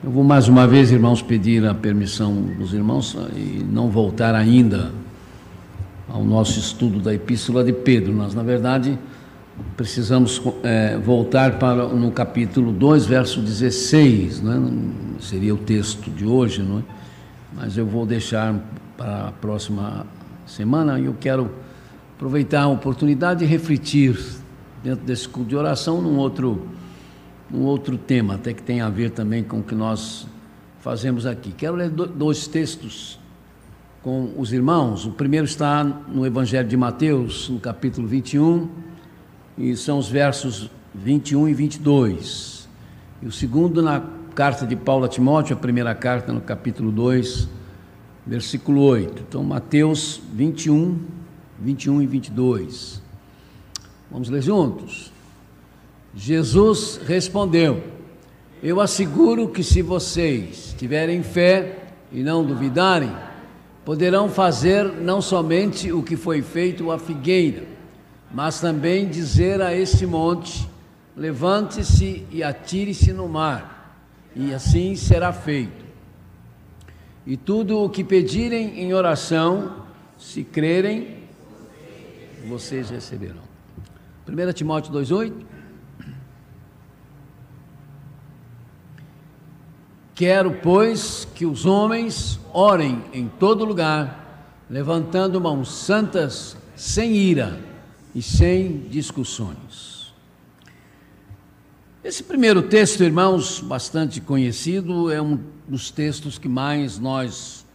Eu vou mais uma vez, irmãos, pedir a permissão dos irmãos e não voltar ainda ao nosso estudo da Epístola de Pedro. Nós, na verdade, precisamos voltar para no capítulo 2, verso 16, né? Seria o texto de hoje, não é? Mas eu vou deixar para a próxima semana e eu quero aproveitar a oportunidade de refletir dentro desse culto de oração num outro tema, até que tem a ver também com o que nós fazemos aqui. Quero ler dois textos com os irmãos. O primeiro está no Evangelho de Mateus, no capítulo 21, e são os versos 21 e 22. E o segundo na carta de Paulo a Timóteo, a primeira carta, no capítulo 2, versículo 8. Então, Mateus 21 e 22. Vamos ler juntos? Jesus respondeu: eu asseguro que se vocês tiverem fé e não duvidarem, poderão fazer não somente o que foi feito à figueira, mas também dizer a este monte: levante-se e atire-se no mar, e assim será feito. E tudo o que pedirem em oração, se crerem, vocês receberão. 1 Timóteo 2,8. Quero, pois, que os homens orem em todo lugar, levantando mãos santas, sem ira e sem discussões. Esse primeiro texto, irmãos, bastante conhecido, é um dos textos que mais nós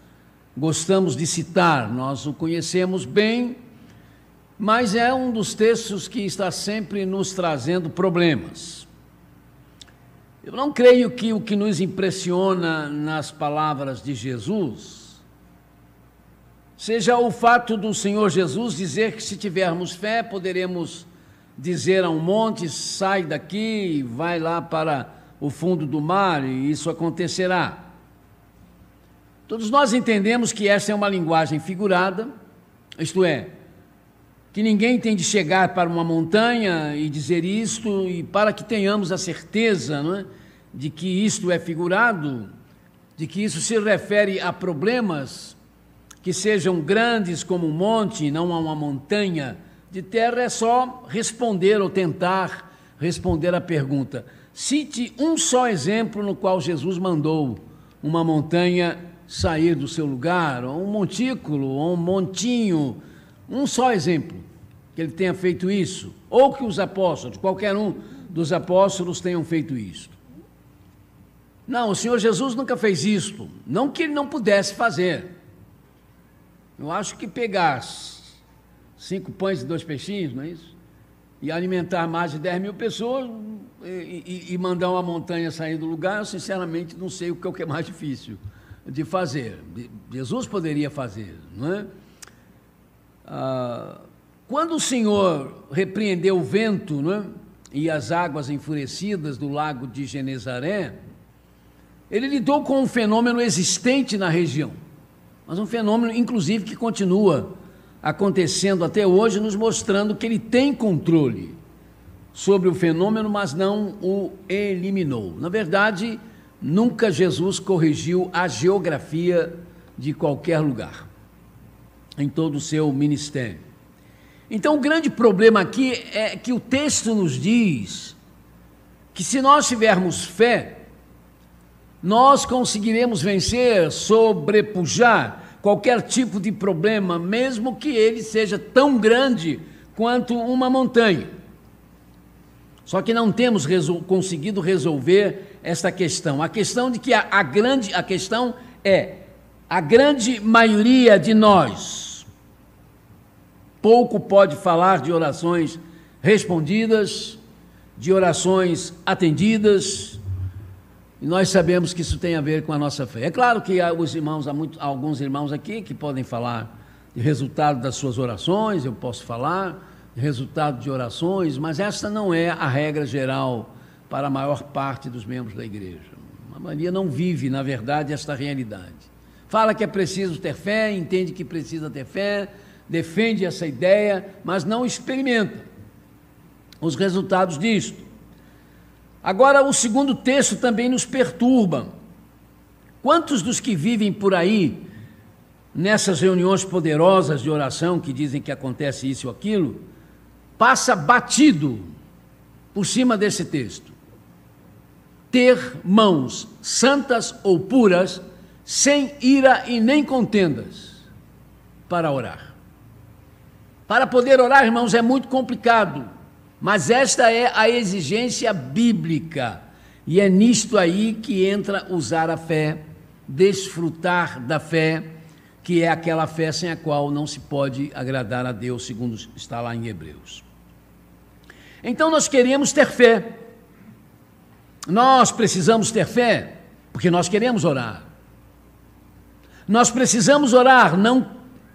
gostamos de citar. Nós o conhecemos bem, mas é um dos textos que está sempre nos trazendo problemas. Eu não creio que o que nos impressiona nas palavras de Jesus seja o fato do Senhor Jesus dizer que se tivermos fé, poderemos dizer a um monte: sai daqui, vai lá para o fundo do mar, e isso acontecerá. Todos nós entendemos que essa é uma linguagem figurada, isto é, que ninguém tem de chegar para uma montanha e dizer isto, e para que tenhamos a certeza, não é, de que isto é figurado, de que isso se refere a problemas que sejam grandes como um monte, não a uma montanha de terra, é só responder ou tentar responder a pergunta. Cite um só exemplo no qual Jesus mandou uma montanha sair do seu lugar, ou um montículo, ou um montinho, um só exemplo que ele tenha feito isso, ou que os apóstolos, qualquer um dos apóstolos tenham feito isso. Não, o Senhor Jesus nunca fez isso, não que ele não pudesse fazer. Eu acho que pegar 5 pães e 2 peixinhos, não é isso? E alimentar mais de 10 mil pessoas e mandar uma montanha sair do lugar, eu sinceramente não sei o que é mais difícil de fazer. Jesus poderia fazer, não é? Quando o Senhor repreendeu o vento, não é, e as águas enfurecidas do lago de Genezaré, ele lidou com um fenômeno existente na região, mas um fenômeno, inclusive, que continua acontecendo até hoje, nos mostrando que ele tem controle sobre o fenômeno, mas não o eliminou. Na verdade, nunca Jesus corrigiu a geografia de qualquer lugar, em todo o seu ministério. Então, o grande problema aqui é que o texto nos diz que se nós tivermos fé, nós conseguiremos vencer, sobrepujar qualquer tipo de problema, mesmo que ele seja tão grande quanto uma montanha. Só que não temos conseguido resolver esta questão. A questão de que a questão é: a grande maioria de nós pouco pode falar de orações respondidas, de orações atendidas, e nós sabemos que isso tem a ver com a nossa fé. É claro que há alguns irmãos aqui que podem falar de resultado das suas orações, eu posso falar de resultado de orações, mas essa não é a regra geral para a maior parte dos membros da igreja. A maioria não vive, na verdade, esta realidade. Fala que é preciso ter fé, entende que precisa ter fé, defende essa ideia, mas não experimenta os resultados disto. Agora, o segundo texto também nos perturba, Quantos dos que vivem por aí, nessas reuniões poderosas de oração, que dizem que acontece isso ou aquilo, passa batido por cima desse texto? Ter mãos santas ou puras, sem ira e nem contendas, para orar. Para poder orar, irmãos, é muito complicado, mas esta é a exigência bíblica, e é nisto aí que entra usar a fé, desfrutar da fé, que é aquela fé sem a qual não se pode agradar a Deus, segundo está lá em Hebreus. Então nós queremos ter fé, nós precisamos ter fé, porque nós queremos orar. Nós precisamos orar, não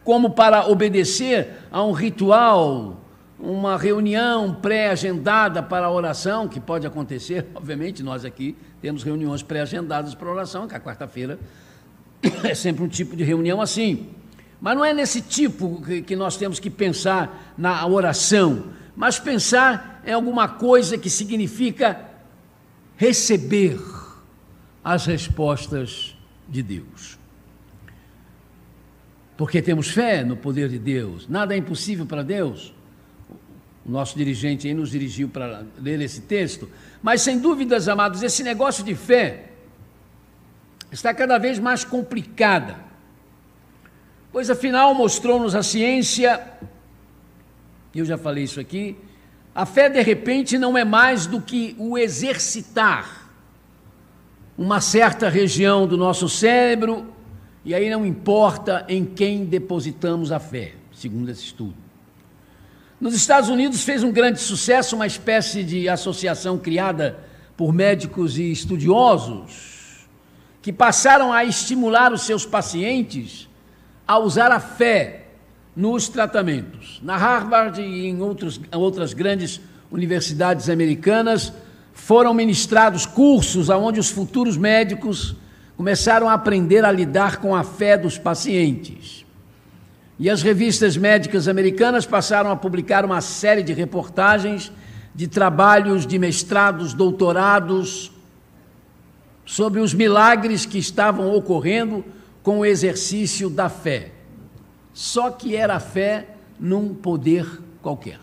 como para obedecer a um ritual, uma reunião pré-agendada para a oração, que pode acontecer. Obviamente, nós aqui temos reuniões pré-agendadas para a oração, que a quarta-feira é sempre um tipo de reunião assim. Mas não é nesse tipo que nós temos que pensar na oração, mas pensar em alguma coisa que significa receber as respostas de Deus. Porque temos fé no poder de Deus, nada é impossível para Deus. O nosso dirigente aí nos dirigiu para ler esse texto, mas sem dúvidas, amados, esse negócio de fé está cada vez mais complicada, pois afinal mostrou-nos a ciência, eu já falei isso aqui, a fé de repente não é mais do que o exercitar uma certa região do nosso cérebro, e aí não importa em quem depositamos a fé, segundo esse estudo. Nos Estados Unidos fez um grande sucesso uma espécie de associação criada por médicos e estudiosos que passaram a estimular os seus pacientes a usar a fé nos tratamentos. Na Harvard e em outras grandes universidades americanas foram ministrados cursos onde os futuros médicos começaram a aprender a lidar com a fé dos pacientes. E as revistas médicas americanas passaram a publicar uma série de reportagens de trabalhos de mestrados, doutorados, sobre os milagres que estavam ocorrendo com o exercício da fé. Só que era a fé num poder qualquer.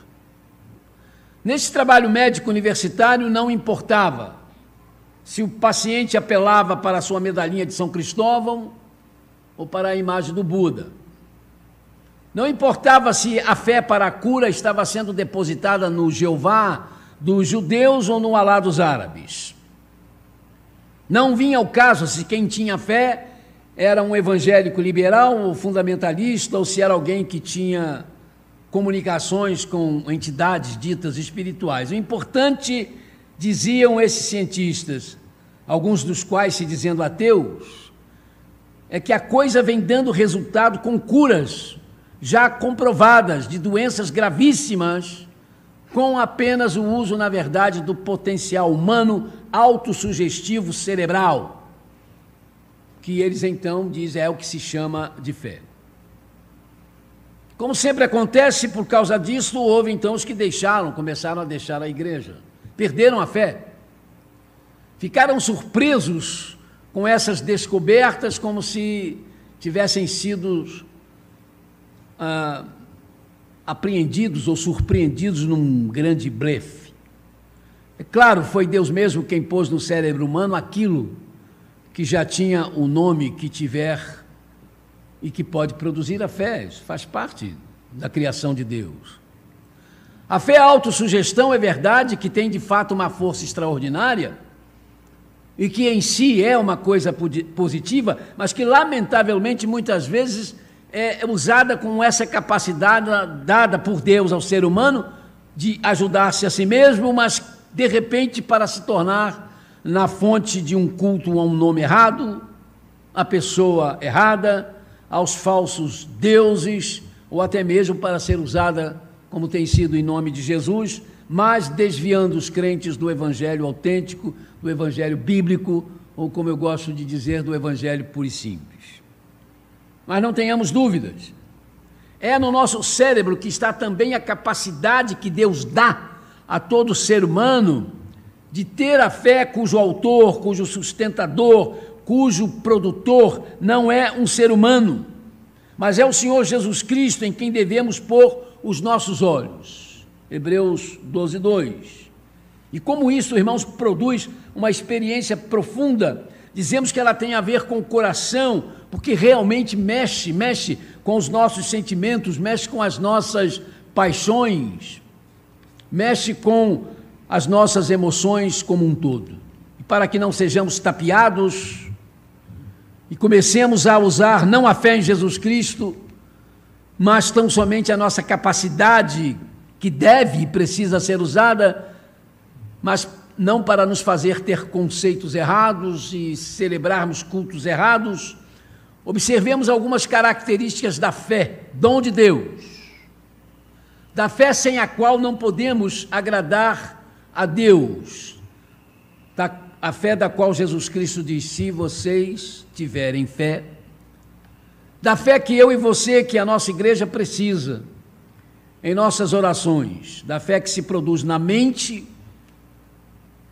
Nesse trabalho médico universitário não importava se o paciente apelava para a sua medalhinha de São Cristóvão ou para a imagem do Buda. Não importava se a fé para a cura estava sendo depositada no Jeová dos judeus ou no Alá dos árabes. Não vinha ao caso se quem tinha fé era um evangélico liberal ou fundamentalista, ou se era alguém que tinha comunicações com entidades ditas espirituais. O importante, diziam esses cientistas, alguns dos quais se dizendo ateus, é que a coisa vem dando resultado com curas já comprovadas de doenças gravíssimas, com apenas o uso, na verdade, do potencial humano autossugestivo cerebral, que eles então dizem é o que se chama de fé. Como sempre acontece, por causa disso, houve então os que começaram a deixar a igreja, perderam a fé, ficaram surpresos com essas descobertas, como se tivessem sido apreendidos ou surpreendidos num grande blefe. É claro, foi Deus mesmo quem pôs no cérebro humano aquilo que já tinha o nome que tiver e que pode produzir a fé. Isso faz parte da criação de Deus. A fé, a autossugestão, é verdade que tem de fato uma força extraordinária e que em si é uma coisa positiva, mas que lamentavelmente muitas vezes é usada com essa capacidade dada por Deus ao ser humano de ajudar-se a si mesmo, mas de repente para se tornar na fonte de um culto a um nome errado, a pessoa errada, aos falsos deuses, ou até mesmo para ser usada, como tem sido em nome de Jesus, mas desviando os crentes do evangelho autêntico, do evangelho bíblico, ou como eu gosto de dizer, do evangelho puro e simples. Mas não tenhamos dúvidas, é no nosso cérebro que está também a capacidade que Deus dá a todo ser humano de ter a fé cujo autor, cujo sustentador, cujo produtor não é um ser humano, mas é o Senhor Jesus Cristo em quem devemos pôr os nossos olhos. Hebreus 12, 2. E como isso, irmãos, produz uma experiência profunda, dizemos que ela tem a ver com o coração, porque realmente mexe com os nossos sentimentos, mexe com as nossas paixões, mexe com as nossas emoções como um todo. E para que não sejamos tapeados e comecemos a usar não a fé em Jesus Cristo, mas tão somente a nossa capacidade, que deve e precisa ser usada, mas não para nos fazer ter conceitos errados e celebrarmos cultos errados, observemos algumas características da fé, dom de Deus, da fé sem a qual não podemos agradar a Deus, a fé da qual Jesus Cristo diz: se vocês tiverem fé, da fé que eu e você, que a nossa igreja precisa, em nossas orações, da fé que se produz na mente,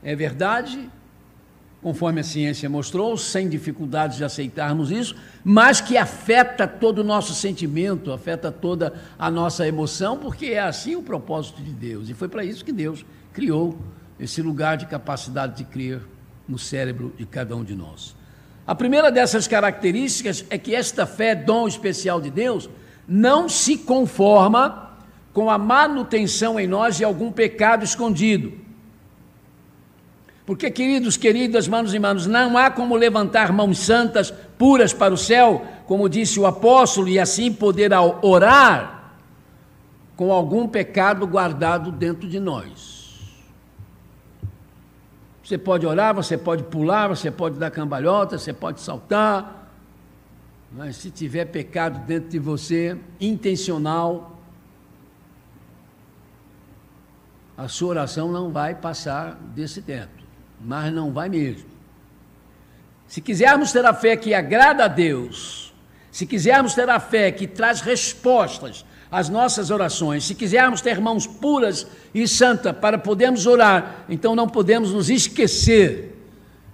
é verdade, conforme a ciência mostrou, sem dificuldades de aceitarmos isso, mas que afeta todo o nosso sentimento, afeta toda a nossa emoção, porque é assim o propósito de Deus, e foi para isso que Deus criou esse lugar de capacidade de crer no cérebro de cada um de nós. A primeira dessas características é que esta fé, dom especial de Deus, não se conforma com a manutenção em nós de algum pecado escondido. Porque, queridas, manos e irmãos, não há como levantar mãos santas, puras para o céu, como disse o apóstolo, e assim poder orar com algum pecado guardado dentro de nós. Você pode orar, você pode pular, você pode dar cambalhota, você pode saltar, mas se tiver pecado dentro de você, intencional, a sua oração não vai passar desse teto, mas não vai mesmo. Se quisermos ter a fé que agrada a Deus, se quisermos ter a fé que traz respostas às nossas orações, se quisermos ter mãos puras e santas para podermos orar, então não podemos nos esquecer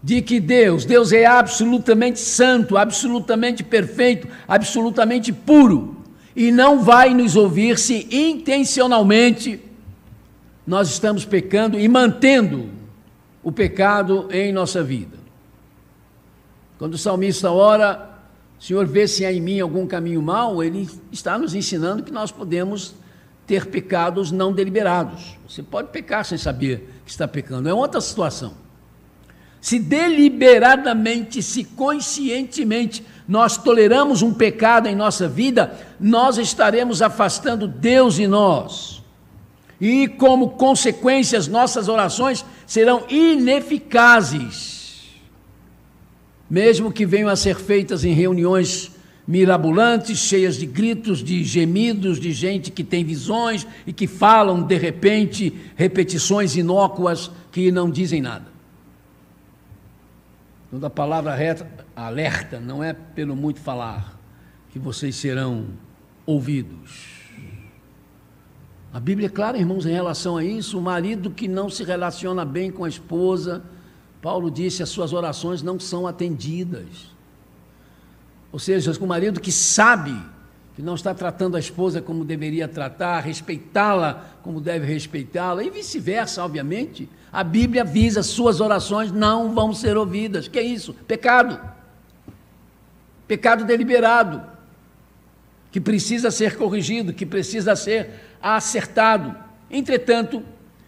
de que Deus é absolutamente santo, absolutamente perfeito, absolutamente puro, e não vai nos ouvir se intencionalmente nós estamos pecando e mantendo o pecado em nossa vida. Quando o salmista ora: Senhor, vê se há em mim algum caminho mau, ele está nos ensinando que nós podemos ter pecados não deliberados. Você pode pecar sem saber que está pecando, é outra situação. Se deliberadamente, se conscientemente nós toleramos um pecado em nossa vida, nós estaremos afastando Deus de nós. E como consequências, nossas orações serão ineficazes, mesmo que venham a ser feitas em reuniões mirabolantes, cheias de gritos, de gemidos, de gente que tem visões e que falam, de repente, repetições inócuas que não dizem nada. Toda a palavra alerta, não é pelo muito falar que vocês serão ouvidos. A Bíblia é clara, irmãos, em relação a isso. O marido que não se relaciona bem com a esposa, Paulo disse, as suas orações não são atendidas. Ou seja, o marido que sabe que não está tratando a esposa como deveria tratar, respeitá-la como deve respeitá-la, e vice-versa, obviamente, a Bíblia avisa, suas orações não vão ser ouvidas. Que é isso? Pecado. Pecado deliberado, que precisa ser corrigido, que precisa ser acertado. Entretanto,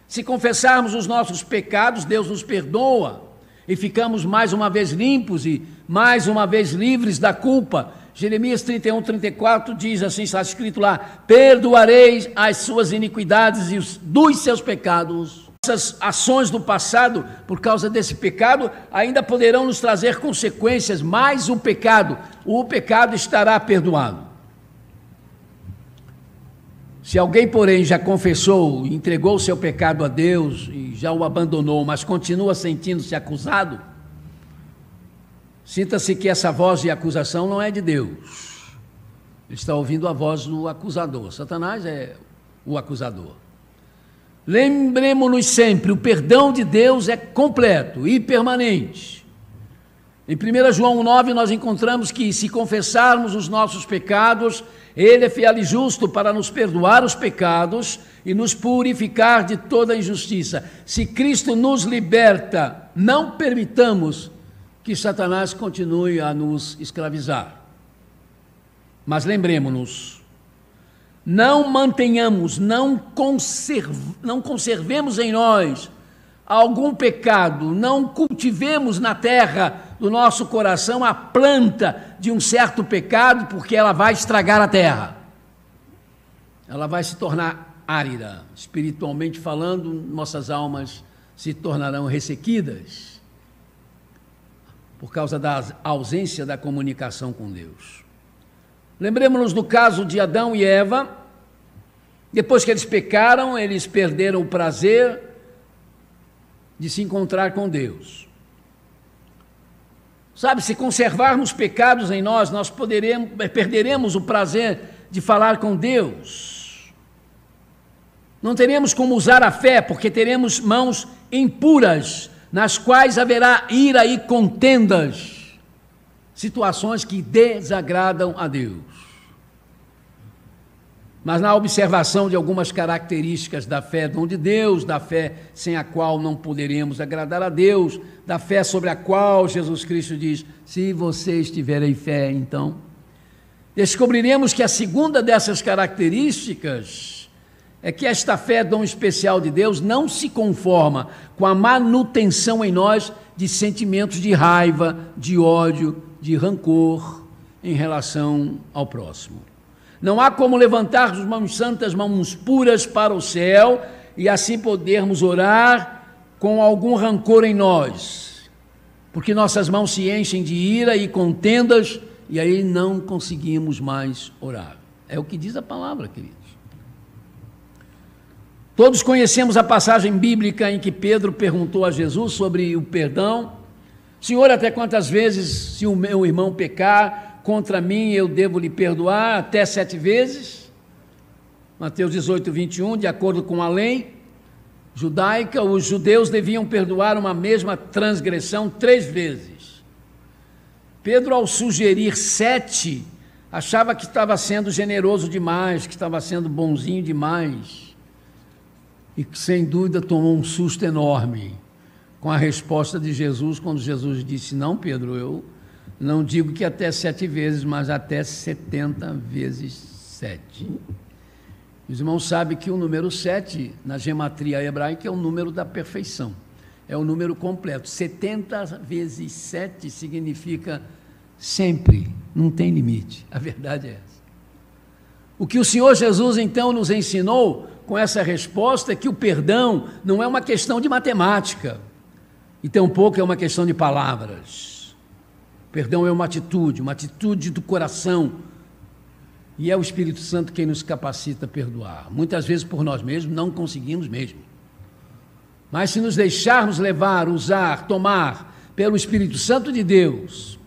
se confessarmos os nossos pecados, Deus nos perdoa e ficamos mais uma vez limpos e mais uma vez livres da culpa. Jeremias 31, 34 diz assim, está escrito lá: perdoareis as suas iniquidades e dos seus pecados. Essas ações do passado, por causa desse pecado, ainda poderão nos trazer consequências, mas o pecado estará perdoado. Se alguém, porém, já confessou, entregou o seu pecado a Deus e já o abandonou, mas continua sentindo-se acusado, sinta-se que essa voz de acusação não é de Deus. Ele está ouvindo a voz do acusador. Satanás é o acusador. Lembremos-nos sempre, o perdão de Deus é completo e permanente. Em 1 João 9 nós encontramos que se confessarmos os nossos pecados, Ele é fiel e justo para nos perdoar os pecados e nos purificar de toda injustiça. Se Cristo nos liberta, não permitamos que Satanás continue a nos escravizar. Mas lembremos-nos, não mantenhamos, não conservemos em nós algum pecado, não cultivemos na terra do nosso coração a planta de um certo pecado, porque ela vai estragar a terra. Ela vai se tornar árida. Espiritualmente falando, nossas almas se tornarão ressequidas por causa da ausência da comunicação com Deus. Lembremos-nos do caso de Adão e Eva. Depois que eles pecaram, eles perderam o prazer de se encontrar com Deus. Sabe, se conservarmos pecados em nós, nós perderemos o prazer de falar com Deus. Não teremos como usar a fé, porque teremos mãos impuras, nas quais haverá ira e contendas, situações que desagradam a Deus. Mas na observação de algumas características da fé dom de Deus, da fé sem a qual não poderemos agradar a Deus, da fé sobre a qual Jesus Cristo diz, se vocês tiverem fé, então, descobriremos que a segunda dessas características é que esta fé dom especial de Deus não se conforma com a manutenção em nós de sentimentos de raiva, de ódio, de rancor em relação ao próximo. Não há como levantar as mãos santas, mãos puras para o céu e assim podermos orar com algum rancor em nós, porque nossas mãos se enchem de ira e contendas e aí não conseguimos mais orar. É o que diz a palavra, queridos. Todos conhecemos a passagem bíblica em que Pedro perguntou a Jesus sobre o perdão. Senhor, até quantas vezes, se o meu irmão pecar contra mim, eu devo lhe perdoar? Até 7 vezes? Mateus 18, 21, de acordo com a lei judaica, os judeus deviam perdoar uma mesma transgressão 3 vezes. Pedro, ao sugerir 7, achava que estava sendo generoso demais, que estava sendo bonzinho demais, e que sem dúvida tomou um susto enorme com a resposta de Jesus, quando Jesus disse, não, Pedro, eu não digo que até 7 vezes, mas até 70 vezes 7. Os irmãos sabem que o número 7, na gematria hebraica, é o número da perfeição, é o número completo. 70 vezes 7 significa sempre, não tem limite, a verdade é essa. O que o Senhor Jesus então nos ensinou com essa resposta é que o perdão não é uma questão de matemática, e tampouco é uma questão de palavras. Perdão é uma atitude do coração, e é o Espírito Santo quem nos capacita a perdoar. Muitas vezes por nós mesmos não conseguimos mesmo, mas se nos deixarmos levar, usar, tomar pelo Espírito Santo de Deus,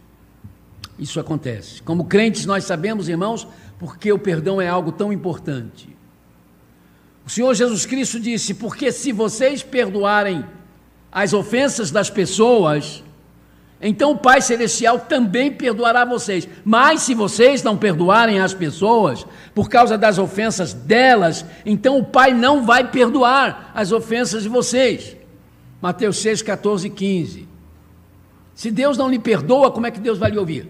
isso acontece. Como crentes nós sabemos, irmãos, porque o perdão é algo tão importante. O Senhor Jesus Cristo disse, porque se vocês perdoarem as ofensas das pessoas, então o Pai Celestial também perdoará vocês. Mas se vocês não perdoarem as pessoas por causa das ofensas delas, então o Pai não vai perdoar as ofensas de vocês. Mateus 6, 14 e 15. Se Deus não lhe perdoa, como é que Deus vai lhe ouvir?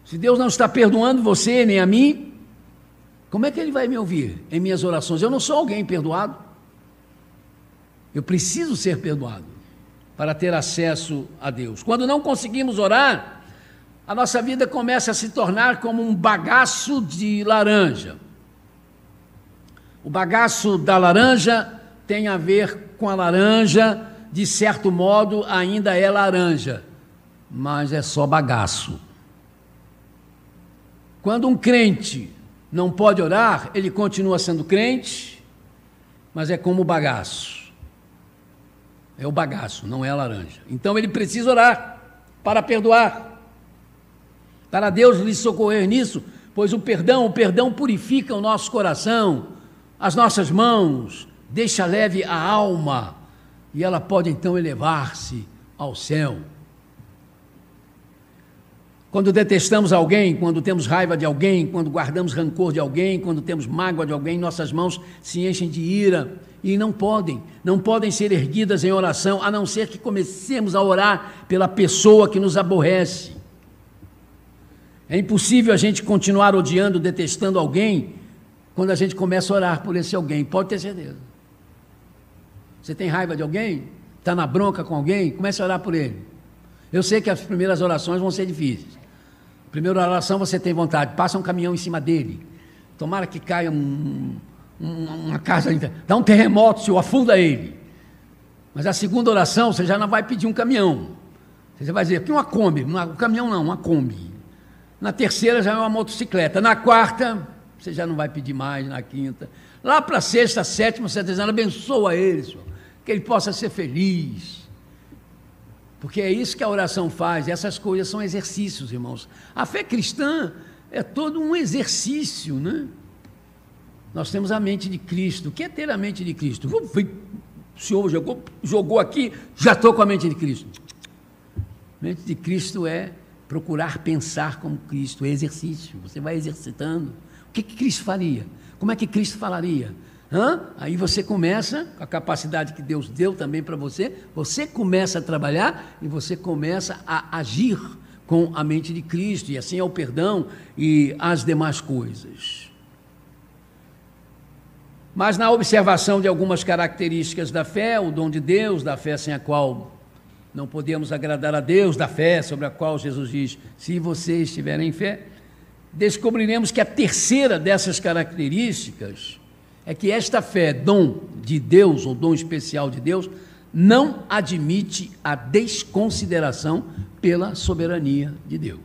Se Deus não está perdoando você nem a mim, como é que Ele vai me ouvir em minhas orações? Eu não sou alguém perdoado. Eu preciso ser perdoado para ter acesso a Deus. Quando não conseguimos orar, a nossa vida começa a se tornar como um bagaço de laranja. O bagaço da laranja tem a ver com a laranja, de certo modo ainda é laranja, mas é só bagaço. Quando um crente não pode orar, ele continua sendo crente, mas é como o bagaço. É o bagaço, não é a laranja. Então ele precisa orar para perdoar, para Deus lhe socorrer nisso, pois o perdão purifica o nosso coração, as nossas mãos, deixa leve a alma, e ela pode então elevar-se ao céu. Quando detestamos alguém, quando temos raiva de alguém, quando guardamos rancor de alguém, quando temos mágoa de alguém, nossas mãos se enchem de ira e não podem ser erguidas em oração, a não ser que comecemos a orar pela pessoa que nos aborrece. É impossível a gente continuar odiando, detestando alguém, quando a gente começa a orar por esse alguém, pode ter certeza. Você tem raiva de alguém? Está na bronca com alguém? Comece a orar por ele. Eu sei que as primeiras orações vão ser difíceis. Primeira oração você tem vontade, passa um caminhão em cima dele, tomara que caia uma casa, dá um terremoto, Senhor, afunda ele. Mas a segunda oração você já não vai pedir um caminhão, você vai dizer, aqui uma Kombi, um caminhão não, uma Kombi. Na terceira já é uma motocicleta, na quarta você já não vai pedir mais, na quinta, lá para a sexta, sétima, você está dizendo, abençoa ele, Senhor, que ele possa ser feliz. Porque é isso que a oração faz, essas coisas são exercícios, irmãos. A fé cristã é todo um exercício, né? Nós temos a mente de Cristo. O que é ter a mente de Cristo? O Senhor jogou aqui, já estou com a mente de Cristo. A mente de Cristo é procurar pensar como Cristo, é exercício. Você vai exercitando. O que Cristo faria? Como é que Cristo falaria? Aí você começa, com a capacidade que Deus deu também para você, você começa a trabalhar e você começa a agir com a mente de Cristo, e assim é o perdão e as demais coisas. Mas na observação de algumas características da fé, o dom de Deus, da fé sem a qual não podemos agradar a Deus, da fé sobre a qual Jesus diz, se vocês tiverem fé, descobriremos que a terceira dessas características é que esta fé, dom de Deus, ou dom especial de Deus, não admite a desconsideração pela soberania de Deus.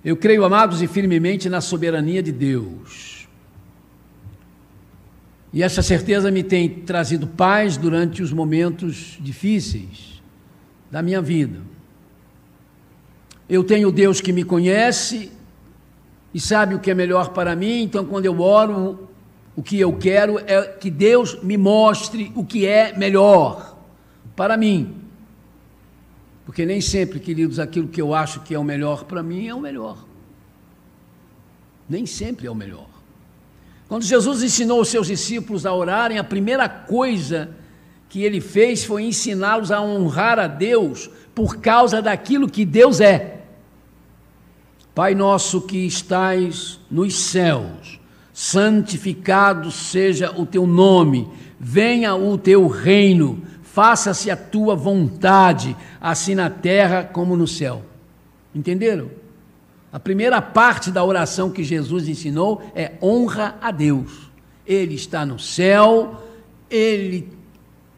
Eu creio, amados, e firmemente na soberania de Deus. E essa certeza me tem trazido paz durante os momentos difíceis da minha vida. Eu tenho Deus que me conhece e sabe o que é melhor para mim, então quando eu oro, o que eu quero é que Deus me mostre o que é melhor para mim. Porque nem sempre, queridos, aquilo que eu acho que é o melhor para mim é o melhor. Nem sempre é o melhor. Quando Jesus ensinou os seus discípulos a orarem, a primeira coisa que ele fez foi ensiná-los a honrar a Deus por causa daquilo que Deus é. Pai nosso que estais nos céus, santificado seja o teu nome, venha o teu reino, faça-se a tua vontade, assim na terra como no céu. Entenderam? A primeira parte da oração que Jesus ensinou é honra a Deus. Ele está no céu, ele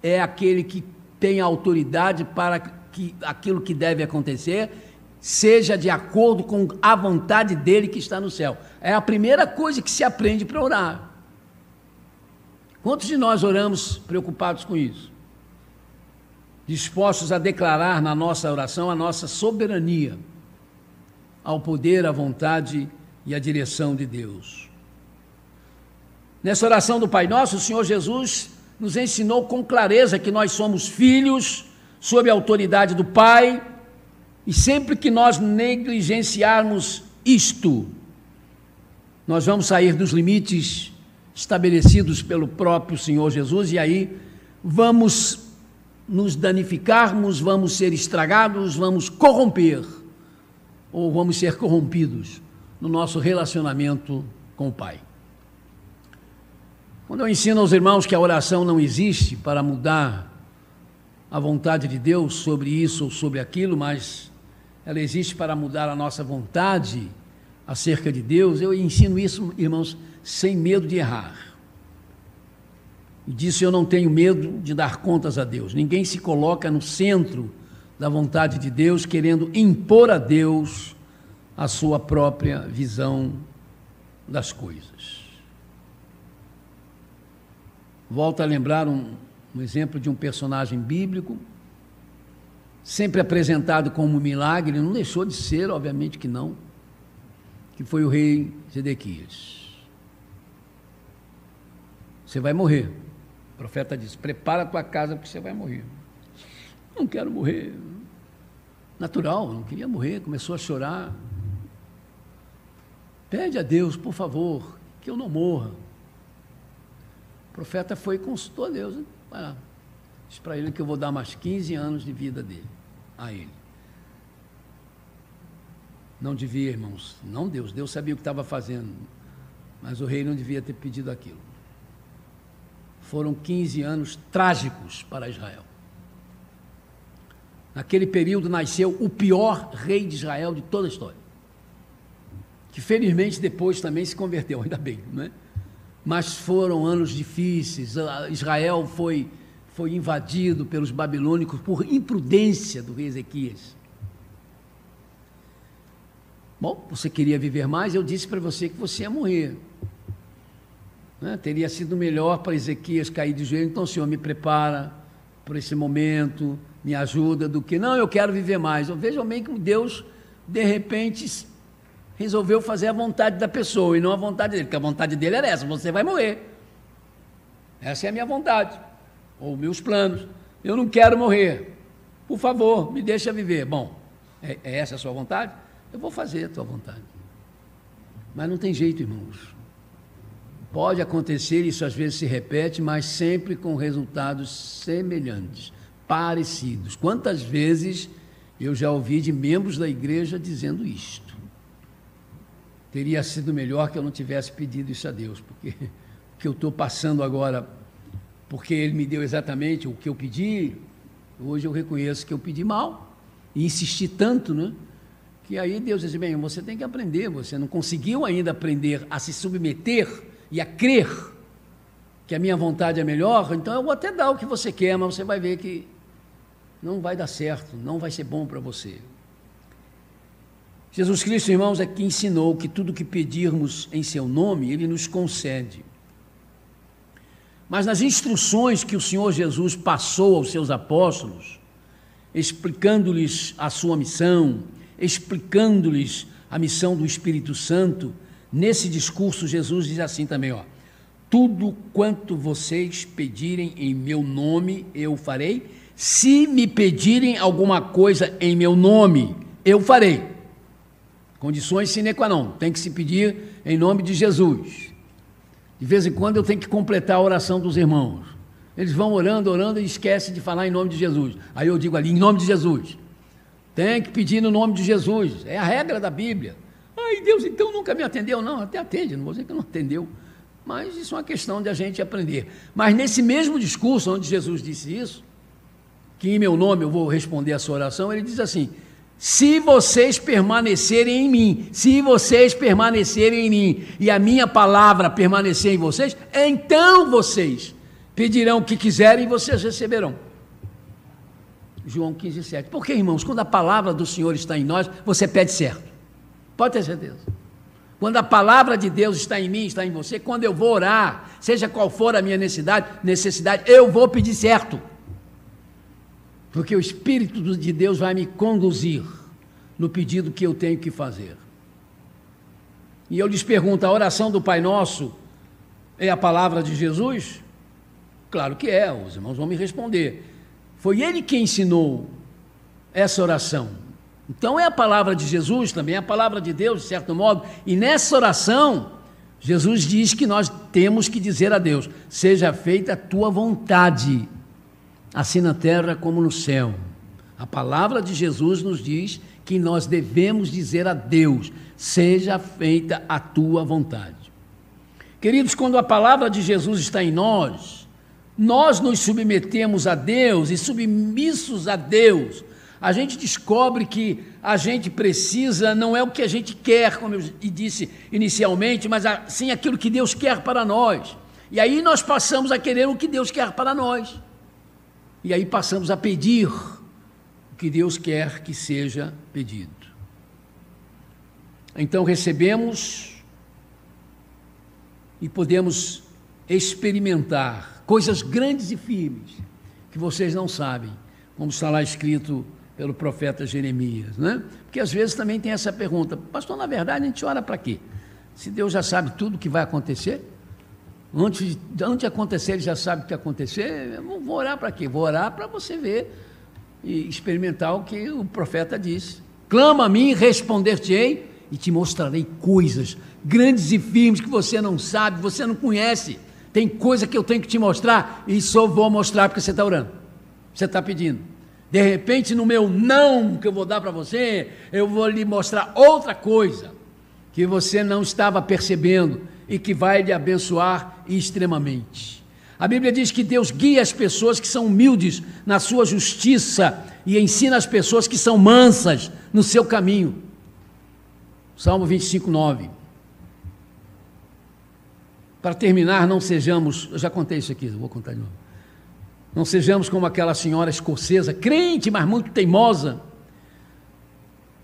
é aquele que tem autoridade para que aquilo que deve acontecer seja de acordo com a vontade dele que está no céu. É a primeira coisa que se aprende para orar. Quantos de nós oramos preocupados com isso? Dispostos a declarar na nossa oração a nossa soberania ao poder, à vontade e à direção de Deus. Nessa oração do Pai Nosso, o Senhor Jesus nos ensinou com clareza que nós somos filhos sob a autoridade do Pai, e sempre que nós negligenciarmos isto, nós vamos sair dos limites estabelecidos pelo próprio Senhor Jesus, e aí vamos nos danificarmos, vamos ser estragados, vamos corromper, ou vamos ser corrompidos no nosso relacionamento com o Pai. Quando eu ensino aos irmãos que a oração não existe para mudar a vontade de Deus sobre isso ou sobre aquilo, mas ela existe para mudar a nossa vontade acerca de Deus, eu ensino isso, irmãos, sem medo de errar. E disso eu não tenho medo de dar contas a Deus. Ninguém se coloca no centro da vontade de Deus, querendo impor a Deus a sua própria visão das coisas. Volto a lembrar um exemplo de um personagem bíblico, sempre apresentado como um milagre, não deixou de ser, obviamente que não, que foi o rei Zedequias. Você vai morrer. O profeta disse, prepara a tua casa porque você vai morrer. não quero morrer. Natural, não queria morrer, começou a chorar. Pede a Deus, por favor, que eu não morra. O profeta foi e consultou a Deus. Diz para ele que eu vou dar mais 15 anos de vida dele, a ele. Não devia, irmãos, não Deus. Deus sabia o que estava fazendo, mas o rei não devia ter pedido aquilo. Foram 15 anos trágicos para Israel. Naquele período nasceu o pior rei de Israel de toda a história, que felizmente depois também se converteu, ainda bem, não é? Mas foram anos difíceis. Israel foi invadido pelos babilônicos por imprudência do rei Ezequias. Bom, você queria viver mais, eu disse para você que você ia morrer. Teria sido melhor para Ezequias cair de joelho. Então, Senhor, me prepara por esse momento, me ajuda, do que, não, eu quero viver mais. Vejam bem que Deus, de repente, resolveu fazer a vontade da pessoa e não a vontade dele, porque a vontade dele era essa: você vai morrer. Essa é a minha vontade, ou meus planos. Eu não quero morrer, por favor, me deixa viver. Bom, é essa a sua vontade? Eu vou fazer a tua vontade. Mas não tem jeito, irmãos. Pode acontecer, isso às vezes se repete, mas sempre com resultados semelhantes, parecidos. Quantas vezes eu já ouvi de membros da igreja dizendo isto? Teria sido melhor que eu não tivesse pedido isso a Deus, porque o que eu estou passando agora, porque Ele me deu exatamente o que eu pedi, hoje eu reconheço que eu pedi mal, e insisti tanto, né? Que aí Deus diz, bem, você tem que aprender, você não conseguiu ainda aprender a se submeter e a crer que a minha vontade é melhor, então eu vou até dar o que você quer, mas você vai ver que não vai dar certo, não vai ser bom para você. Jesus Cristo, irmãos, é que ensinou que tudo que pedirmos em seu nome, Ele nos concede. Mas nas instruções que o Senhor Jesus passou aos seus apóstolos, explicando-lhes a sua missão, explicando-lhes a missão do Espírito Santo, nesse discurso Jesus diz assim também, tudo quanto vocês pedirem em meu nome, eu farei. Se me pedirem alguma coisa em meu nome, eu farei. Condições sine qua non, tem que se pedir em nome de Jesus. De vez em quando eu tenho que completar a oração dos irmãos. Eles vão orando e esquecem de falar em nome de Jesus. Aí eu digo ali, em nome de Jesus. Tem que pedir no nome de Jesus, é a regra da Bíblia. Ai, Deus então nunca me atendeu. Não, até atende, não vou dizer que não atendeu, mas isso é uma questão de a gente aprender. Mas nesse mesmo discurso, onde Jesus disse isso, que em meu nome eu vou responder a sua oração, ele diz assim, se vocês permanecerem em mim, se vocês permanecerem em mim, e a minha palavra permanecer em vocês, então vocês pedirão o que quiserem e vocês receberão. João 15:7. Porque, irmãos, quando a palavra do Senhor está em nós, você pede certo. Pode ter certeza. Quando a palavra de Deus está em mim, está em você, quando eu vou orar, seja qual for a minha necessidade, eu vou pedir certo. Porque o Espírito de Deus vai me conduzir no pedido que eu tenho que fazer. E eu lhes pergunto, a oração do Pai Nosso é a palavra de Jesus? Claro que é, os irmãos vão me responder. Foi Ele que ensinou essa oração. Então é a palavra de Jesus também, é a palavra de Deus, de certo modo. E nessa oração, Jesus diz que nós temos que dizer a Deus, seja feita a tua vontade, assim na terra como no céu. A palavra de Jesus nos diz que nós devemos dizer a Deus, seja feita a tua vontade. Queridos, quando a palavra de Jesus está em nós nos submetemos a Deus e submissos a Deus, a gente descobre que a gente precisa, não é o que a gente quer, como eu disse inicialmente, mas sim aquilo que Deus quer para nós. E aí nós passamos a querer o que Deus quer para nós. E aí passamos a pedir o que Deus quer que seja pedido. Então recebemos e podemos experimentar coisas grandes e firmes que vocês não sabem, como está lá escrito pelo profeta Jeremias, né? Porque às vezes também tem essa pergunta, pastor, na verdade a gente ora para quê? Se Deus já sabe tudo o que vai acontecer, antes de acontecer ele já sabe o que vai acontecer, eu vou orar para quê? Vou orar para você ver e experimentar o que o profeta disse. Clama a mim, responder-te-ei e te mostrarei coisas grandes e firmes que você não sabe, você não conhece. Tem coisa que eu tenho que te mostrar e só vou mostrar porque você está orando, você está pedindo. De repente, no meu não que eu vou dar para você, eu vou lhe mostrar outra coisa que você não estava percebendo e que vai lhe abençoar extremamente. A Bíblia diz que Deus guia as pessoas que são humildes na sua justiça e ensina as pessoas que são mansas no seu caminho. Salmo 25, 9. Para terminar, não sejamos, eu já contei isso aqui, vou contar de novo. Não sejamos como aquela senhora escocesa, crente, mas muito teimosa.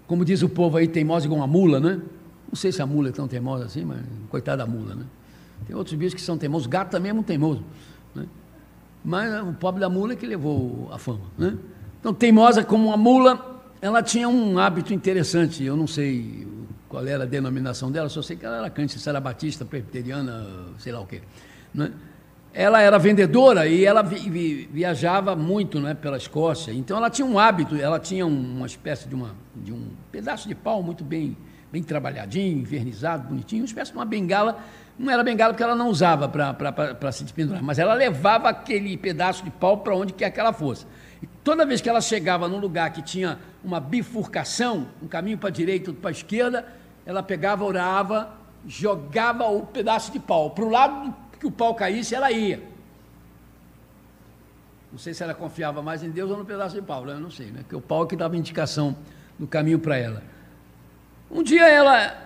Como diz o povo aí, teimosa igual uma mula, né? Não sei se a mula é tão teimosa assim, mas coitada da mula, né? Tem outros bichos que são teimosos, gato também é muito teimoso, né? Mas o pobre da mula é que levou a fama, né? Então, teimosa como uma mula, ela tinha um hábito interessante, eu não sei qual era a denominação dela, só sei que ela era crente, se era batista, presbiteriana, sei lá o quê, né? Ela era vendedora e ela viajava muito, né, pela Escócia, então ela tinha um hábito, ela tinha uma espécie de um pedaço de pau muito bem trabalhadinho, envernizado, bonitinho, uma espécie de uma bengala. Não era bengala porque ela não usava para se pendurar, mas ela levava aquele pedaço de pau para onde quer que ela fosse. E toda vez que ela chegava num lugar que tinha uma bifurcação, um caminho para a direita, outro para a esquerda, ela pegava, orava, jogava o pedaço de pau. Para o lado que o pau caísse, ela ia. Não sei se ela confiava mais em Deus ou no pedaço de pau, eu não sei, né? Porque o pau é que dava indicação do caminho para ela. Um dia ela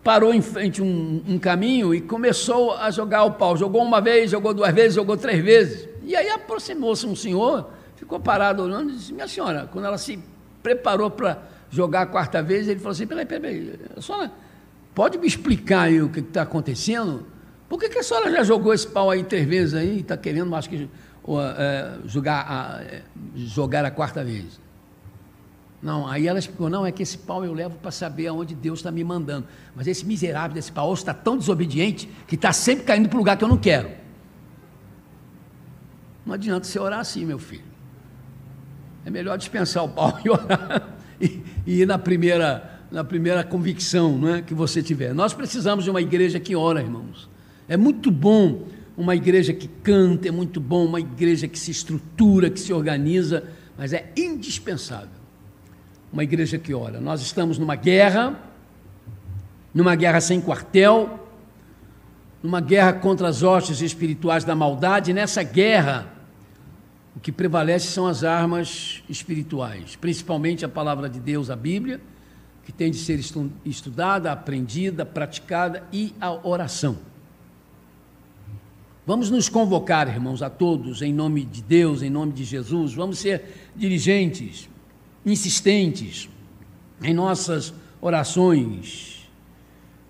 parou em frente a um caminho e começou a jogar o pau. Jogou uma vez, jogou duas vezes, jogou três vezes. E aí aproximou-se um senhor, ficou parado olhando e disse: minha senhora, quando ela se preparou para jogar a quarta vez, ele falou assim: peraí, a senhora pode me explicar aí o que está acontecendo? Por que a senhora já jogou esse pau aí três vezes aí e está querendo, acho que, jogar a quarta vez? Não, aí ela explicou: não, é que esse pau eu levo para saber aonde Deus está me mandando, mas esse miserável desse pau está tão desobediente que está sempre caindo para o lugar que eu não quero. Não adianta você orar assim, meu filho, é melhor dispensar o pau e orar e ir na primeira convicção, não é, que você tiver. Nós precisamos de uma igreja que ora, irmãos. É muito bom uma igreja que canta, é muito bom uma igreja que se estrutura, que se organiza, mas é indispensável uma igreja que ora. Nós estamos numa guerra sem quartel, numa guerra contra as hostes espirituais da maldade. E nessa guerra, o que prevalece são as armas espirituais, principalmente a palavra de Deus, a Bíblia, que tem de ser estudada, aprendida, praticada, e a oração. Vamos nos convocar, irmãos, a todos, em nome de Deus, em nome de Jesus. Vamos ser diligentes, insistentes em nossas orações,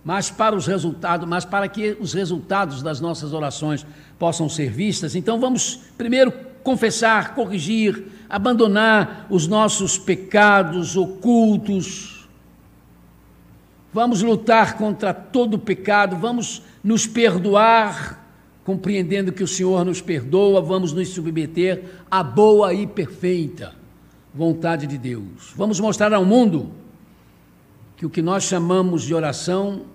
mas para que os resultados das nossas orações possam ser vistas, então vamos primeiro confessar, corrigir, abandonar os nossos pecados ocultos. Vamos lutar contra todo pecado, vamos nos perdoar, compreendendo que o Senhor nos perdoa, vamos nos submeter à boa e perfeita vontade de Deus. Vamos mostrar ao mundo que o que nós chamamos de oração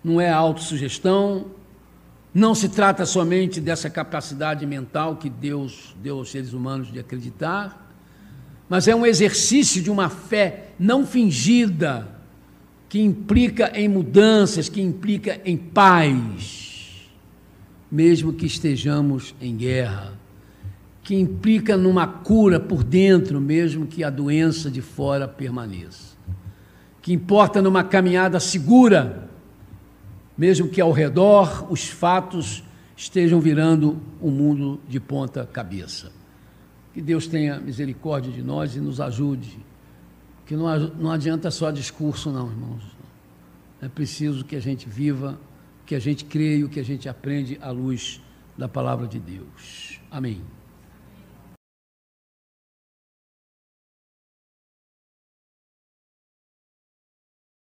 não é autossugestão, não se trata somente dessa capacidade mental que Deus deu aos seres humanos de acreditar, mas é um exercício de uma fé não fingida, que implica em mudanças, que implica em paz, mesmo que estejamos em guerra, que implica numa cura por dentro, mesmo que a doença de fora permaneça, que importa numa caminhada segura, mesmo que ao redor os fatos estejam virando o mundo de ponta cabeça. Que Deus tenha misericórdia de nós e nos ajude, que não adianta só discurso não, irmãos, é preciso que a gente viva, que a gente creia, que a gente aprende à luz da palavra de Deus. Amém.